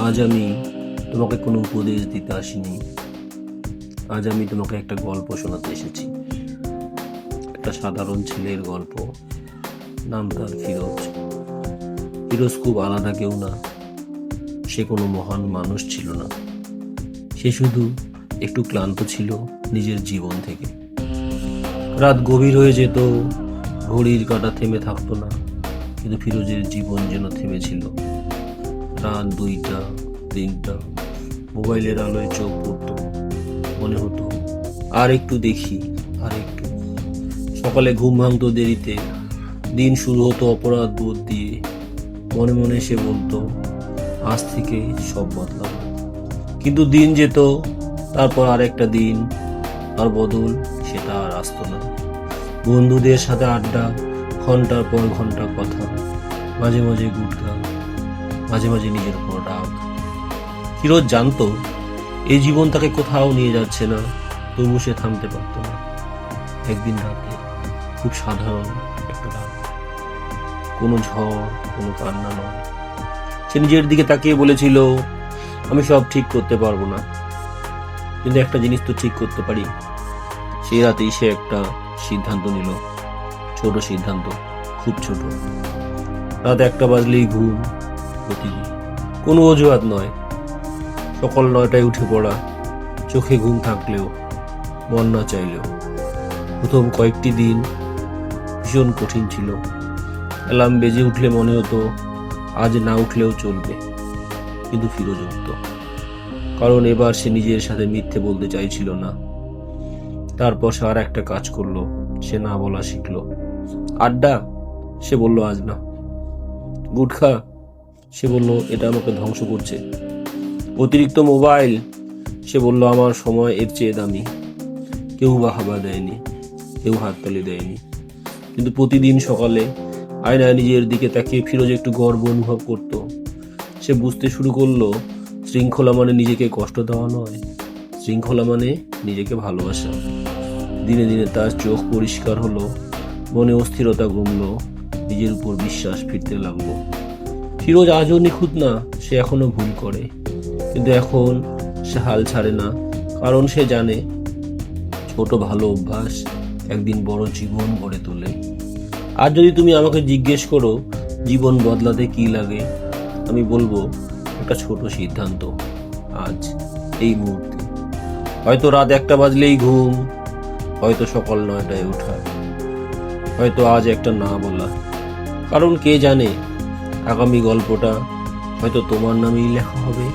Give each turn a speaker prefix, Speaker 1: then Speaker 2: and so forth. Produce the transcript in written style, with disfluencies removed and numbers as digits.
Speaker 1: আজ আমি তোমাকে কোনো উপদেশ দিতে আসিনি। আজ আমি তোমাকে একটা গল্প শোনাতে এসেছি। একটা সাধারণ ছেলের গল্প। নাম তার ফিরোজ। ফিরোজ খুব আলাদা কেউ না। সে কোনো মহান মানুষ ছিল না। সে শুধু একটু ক্লান্ত ছিল নিজের জীবন থেকে। রাত গভীর হয়ে যেত, ঘড়ির কাঁটা থেমে থাকতো না, কিন্তু ফিরোজের জীবন যেন থেমেছিল। রাত 2টা 3টা, মোবাইলের আলোয় চোখ পড়তো। মনে হতো আর একটু দেখি, আর একটু। সকালে ঘুম ভাঙতো দেরিতে। দিন শুরু হতো অপরাধ বোধ দিয়ে। মনে মনে সে বলতো, আজ থেকে সব বদলাবো। কিন্তু দিন যেত, তারপর আরেকটা দিন, আর বদল সেটা আর আসতো না। বন্ধুদের সাথে আড্ডা, ঘন্টার পর ঘন্টা কথা, মাঝে মাঝে গুটগান, মাঝে মাঝে নিজের উপর রাগ। ফিরোজ জানতো এই জীবন তাকে কোথাও নিয়ে যাচ্ছে না, তবু সে থামতে পারতো না। একদিন রাতে, খুব সাধারণ একটা রাত, কোনো ঝড়, কোনো কান্না নয়, সে নিজের দিকে তাকিয়ে বলেছিল, আমি সব ঠিক করতে পারবো না, কিন্তু একটা জিনিস তো ঠিক করতে পারি। সেই রাতেই সে একটা সিদ্ধান্ত নিল। ছোট সিদ্ধান্ত, খুব ছোট। রাত 1টা বাজলেই ঘুম, প্রতিদিন। কোনো অজুহাত নয়। সকাল 9টায় উঠে পড়া, চোখে ঘুম থাকলেও, মন না চাইলেও। প্রথম কয়েকটি দিন ভীষণ কঠিন ছিল। অ্যালার্ম বেজে উঠলে মনে হতো আজ না উঠলেও চলবে, কিন্তু ফিরোজ উঠত। কারণ এবার সে নিজের সাথে মিথ্যে বলতে চাইছিল না। তারপর সে আর একটা কাজ করলো, সে না বলা শিখলো। আড্ডা, সে বলল আজ না। গুটখা, সে বলল এটা আমাকে ধ্বংস করছে। অতিরিক্ত মোবাইল, সে বলল আমার সময় এর চেয়ে দামি। কেউ বাহাবা দেয়নি, কেউ হাততালি দেয়নি, কিন্তু প্রতিদিন সকালে আয়নায় নিজের দিকে তাকিয়ে ফিরোজ একটু গর্ব অনুভব করত। সে বুঝতে শুরু করলো, শৃঙ্খলা মানে নিজেকে কষ্ট দেওয়া নয়, শৃঙ্খলা মানে নিজেকে ভালোবাসা। দিনে দিনে তার চোখ পরিষ্কার হলো, মনে অস্থিরতা কমলো, নিজের উপর বিশ্বাস ফিরতে লাগলো। ফিরোজ আজও নিখুঁত না, সে এখনো ভুল করে, কিন্তু এখন সে হাল ছাড়ে না। কারণ সে জানে ছোট ভালো অভ্যাস একদিন বড় জীবন গড়ে তোলে। আর যদি তুমি আমাকে জিজ্ঞেস করো জীবন বদলাতে কি লাগে, আমি বলবো একটা ছোট সিদ্ধান্ত, আজ, এই মুহূর্তে। হয়তো রাত 1টা বাজলেই ঘুম, হয়তো সকাল 9টায় ওঠা, হয়তো আজ একটা না বলা। কারণ কে জানে, আগামী গল্পটা হয়তো তোমার নামেই লেখা হবে।